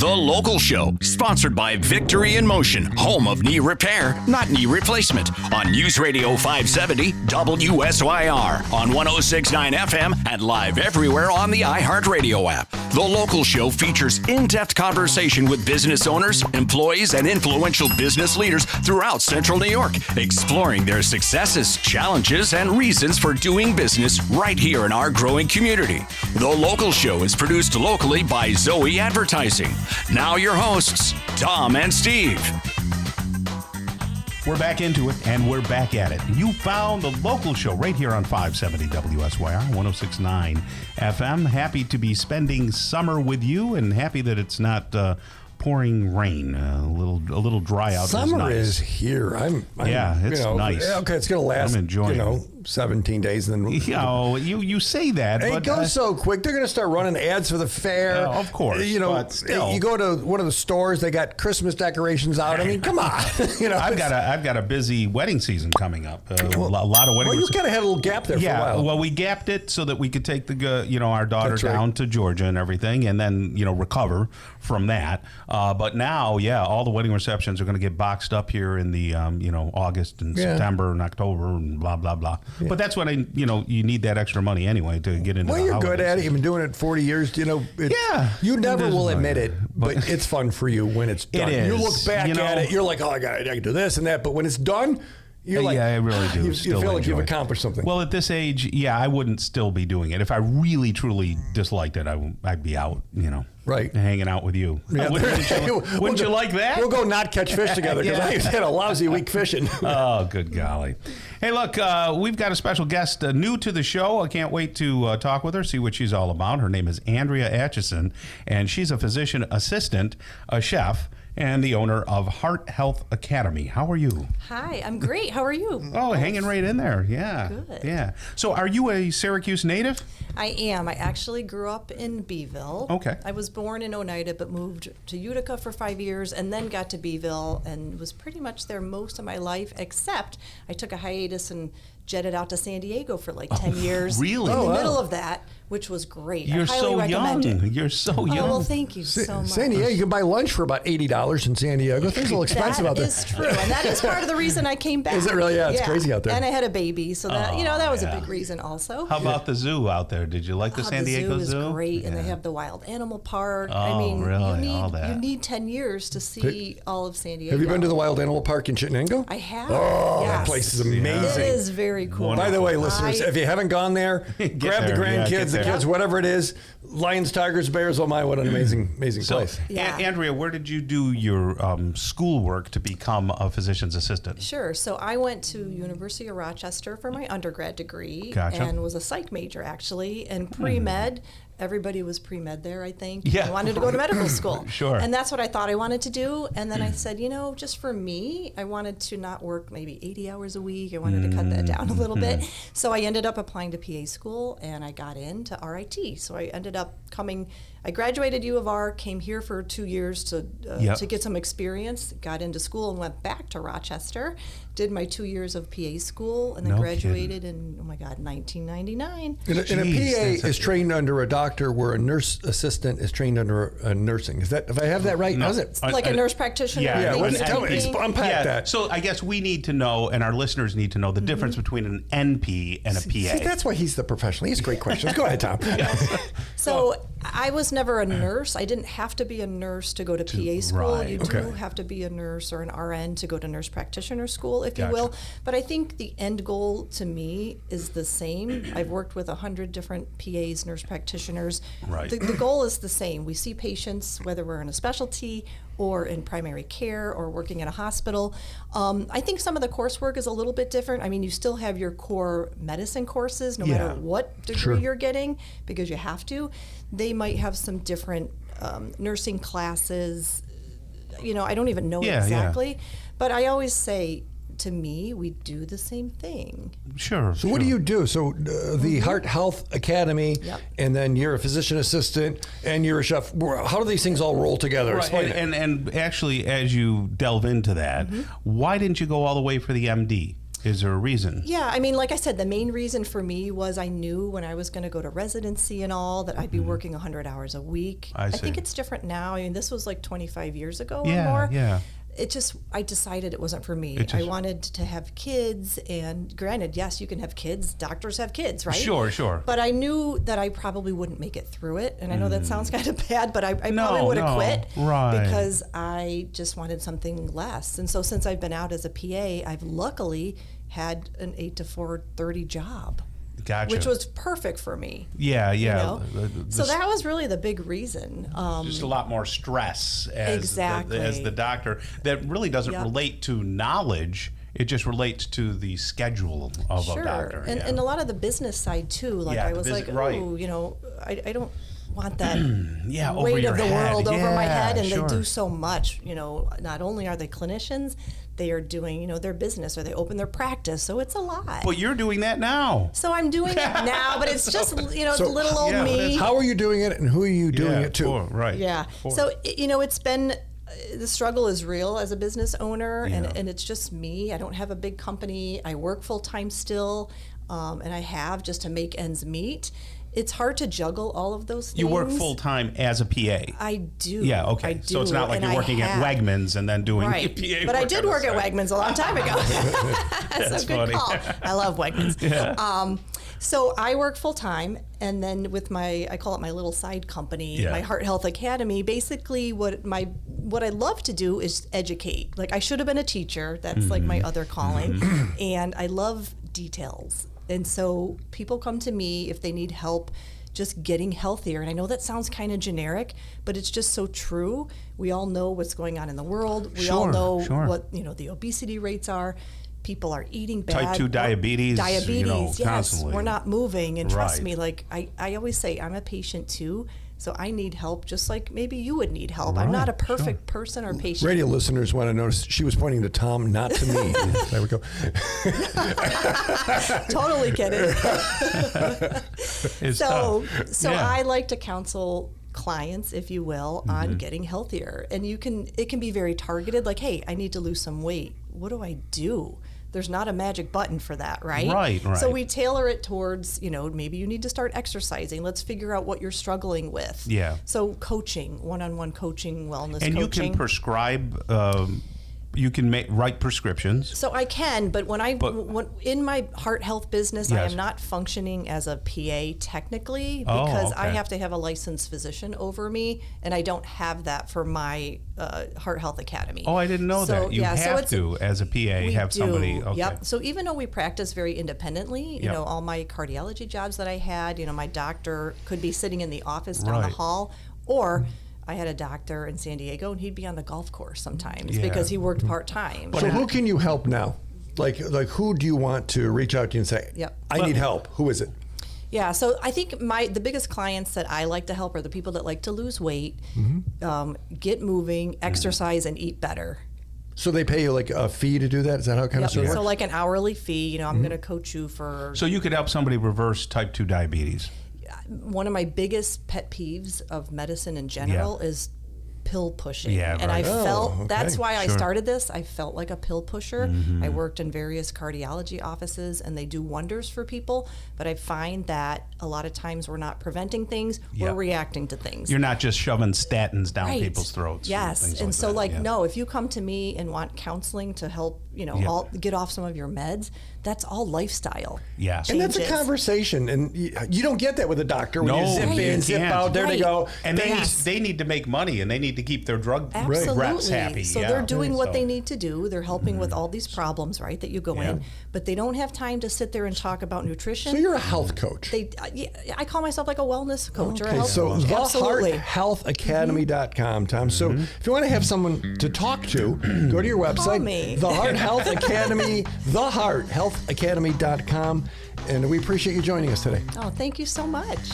The Local Show, sponsored by Victory in Motion, home of knee repair, not knee replacement, on News Radio 570 WSYR, on 106.9 FM, and live everywhere on the iHeartRadio app. The Local Show features in-depth conversation with business owners, employees, and influential business leaders throughout Central New York, exploring their successes, challenges, and reasons for doing business right here in our growing community. The Local Show is produced locally by Zoe Advertising. Now your hosts, Tom and Steve. We're back into it, and we're back at it. You found The Local Show right here on 570 WSYR, 106.9 FM. Happy to be spending summer with you, and happy that it's not pouring rain. A little dry out. Summer is here. It's nice. Okay, it's going to last, I'm enjoying it. 17 days. And then you say that. It goes so quick. They're going to start running ads for the fair. Of course. But still. You go to one of the stores, they got Christmas decorations out. I mean, come on. I've got a busy wedding season coming up. A lot of weddings. Well, you kind of had a little gap there for a while. Well, we gapped it so that we could take our daughter down to Georgia and everything, and then recover from that. But now, all the wedding receptions are going to get boxed up here in the August and September and October and blah blah blah. Yeah. But that's when you need that extra money anyway to get into. Well, you're good at it. You've been doing it 40 years. You never will admit it, but it's fun for you when it's done. It is. You look back at it, you're like, oh, I can do this and that. But when it's done, you're like, I really do. You feel like you've accomplished something. Well, at this age, I wouldn't still be doing it. If I really, truly disliked it, I'd be out, right, hanging out with you. Yeah. Wouldn't you like that? We'll go not catch fish together because I had a lousy week fishing. Oh, good golly. Hey, look, we've got a special guest new to the show. I can't wait to talk with her, see what she's all about. Her name is Andrea Atcheson, and she's a physician assistant, a chef, and the owner of Heart Health Academy. How are you? Hi, I'm great. How are you? Oh, hanging right in there. Yeah. Good. Yeah. So are you a Syracuse native? I am. I actually grew up in Beeville. Okay. I was born in Oneida, but moved to Utica for 5 years and then got to Beeville and was pretty much there most of my life, except I took a hiatus and jetted out to San Diego for like 10 years. Really? In the middle of that, which was great. You're I highly so recommend young. it. You're so young. Oh, well, thank you so much. San Diego, you can buy lunch for about $80 in San Diego. Things are a little expensive out there. That is true, and that is part of the reason I came back. Is it really? Yeah, it's crazy out there. And I had a baby, so that that was a big reason also. How about the zoo out there? Did you like the San Diego Zoo? The zoo is great, and they have the wild animal park. Really? You need 10 years to see all of San Diego. Have you been to the wild animal park in Chittenango? I have. Oh, yes. that place is amazing. It is very cool. By the way, listeners, if you haven't gone there, grab the grandkids, the kids, whatever it is. Lions, tigers, bears, oh my, what an amazing place. Yeah. Andrea, where did you do your schoolwork to become a physician's assistant? Sure. So I went to University of Rochester for my undergrad degree. Gotcha. And was a psych major, actually, and pre-med. Everybody was pre-med there, I think. Yeah. I wanted to go to medical school. Sure. And that's what I thought I wanted to do. And then I said, just for me, I wanted to not work maybe 80 hours a week. I wanted to cut that down a little bit. So I ended up applying to PA school, and I got into RIT. So I ended up I graduated U of R, came here for 2 years to get some experience, got into school and went back to Rochester, did my 2 years of PA school, and then graduated in, 1999. And a PA is trained under a doctor where a nurse assistant is trained under a nursing. Is that, if I have that right? No. Is it like a nurse practitioner? Yeah. Tell me, unpack that. So I guess we need to know, and our listeners need to know, the difference between an NP and a PA. See, that's why he's the professional. He has great questions. Go ahead, Tom. So I was never a nurse. I didn't have to be a nurse to go to PA school. Right. You do have to be a nurse or an RN to go to nurse practitioner school, if you will. But I think the end goal to me is the same. I've worked with 100 different PAs, nurse practitioners. Right. The goal is the same. We see patients, whether we're in a specialty or in primary care or working in a hospital. I think some of the coursework is a little bit different. I mean, you still have your core medicine courses, no matter what degree you're getting, because you have to. They might have some different nursing classes. I don't even know exactly. But I always say, to me, we do the same thing. Sure. So what do you do? So the Heart Health Academy, and then you're a physician assistant, and you're a chef. How do these things all roll together? Right. And actually, as you delve into that, why didn't you go all the way for the MD? Is there a reason? Yeah, I mean, like I said, the main reason for me was I knew when I was going to go to residency and all that I'd be working 100 hours a week. I see. think it's different now. I mean, this was like 25 years ago or Yeah, more. yeah. I decided it wasn't for me. I wanted to have kids, and granted, yes, you can have kids. Doctors have kids, right? Sure. But I knew that I probably wouldn't make it through it. And I know that sounds kind of bad, but I probably would have quit. Right. Because I just wanted something less. And so since I've been out as a PA, I've luckily had an 8 to 4:30 job. Gotcha. Which was perfect for me. Yeah. You know? So that was really the big reason. Just a lot more stress as the doctor. That really doesn't relate to knowledge. It just relates to the schedule of a doctor. And a lot of the business side too. Like I was like, oh, you know, I don't want that weight of the world over my head. And they do so much. You know, not only are they clinicians, they are doing, you know, their business, or they open their practice. So it's a lot. But you're doing that now. So I'm doing it now, but it's just, you know, it's little old me. How are you doing it, and who are you doing it to? Right. Yeah. So, you know, it's been, the struggle is real as a business owner, and it's just me. I don't have a big company. I work full time still, and I have just to make ends meet. It's hard to juggle all of those things. You work full time as a PA. I do. Yeah, okay. I do. So it's not like you're working at Wegmans and then doing PA But work I did work at Wegmans a long time ago. That's a good call. I love Wegmans. Yeah. So I work full time, and then with I call it my little side company, my Heart Health Academy. Basically, what I love to do is educate. Like, I should have been a teacher. That's like my other calling, and I love details. And so people come to me if they need help just getting healthier. And I know that sounds kind of generic, but it's just so true. We all know what's going on in the world. We all know what, you know, the obesity rates are. People are eating bad. Type 2 diabetes. You know, yes. Constantly. We're not moving. And trust me, like I always say, I'm a patient too. So I need help just like maybe you would need help. I'm not a perfect person or patient. Radio listeners want to notice she was pointing to Tom, not to me. There we go. Totally kidding. So yeah. I like to counsel clients, if you will, on getting healthier. And it can be very targeted, like, hey, I need to lose some weight. What do I do? There's not a magic button for that, right? Right. So we tailor it towards, you know, maybe you need to start exercising. Let's figure out what you're struggling with. Yeah. So coaching, one-on-one coaching, wellness and coaching. You can prescribe, you can write prescriptions. So I can, but when in my heart health business, I am not functioning as a PA technically because I have to have a licensed physician over me, and I don't have that for my Heart Health Academy. Oh, I didn't know that. You have to, as a PA, have somebody. Okay. Yep. So even though we practice very independently, you know, all my cardiology jobs that I had, you know, my doctor could be sitting in the office down the hall, or I had a doctor in San Diego, and he'd be on the golf course sometimes because he worked part-time. So who can you help now? Like who do you want to reach out to and say, I need help? Who is it? Yeah, so I think the biggest clients that I like to help are the people that like to lose weight, get moving, exercise, and eat better. So they pay you like a fee to do that? Is that how it kind of works? So like an hourly fee, you know, I'm going to coach you for... So you could help somebody reverse type 2 diabetes. One of my biggest pet peeves of medicine in general is pill pushing. Yeah, right. And I felt, that's why I started this. I felt like a pill pusher. I worked in various cardiology offices, and they do wonders for people. But I find that a lot of times we're not preventing things, we're reacting to things. You're not just shoving statins down people's throats. Yes. And so no, if you come to me and want counseling to help, you know, get off some of your meds, that's all lifestyle. Yeah. And that's a conversation. And you don't get that with a doctor when you zip in, zip out, there they go. And they need to make money, and they need to keep their drug reps happy. So they're doing what they need to do. They're helping with all these problems, right, that you go in. But they don't have time to sit there and talk about nutrition. So you're a health coach. I call myself like a wellness coach or a health coach. So thehearthealthacademy.com, Tom. So if you want to have someone to talk to, go to your website. Call me. The Heart Health Academy, thehearthealthacademy.com. And we appreciate you joining us today. Oh, thank you so much.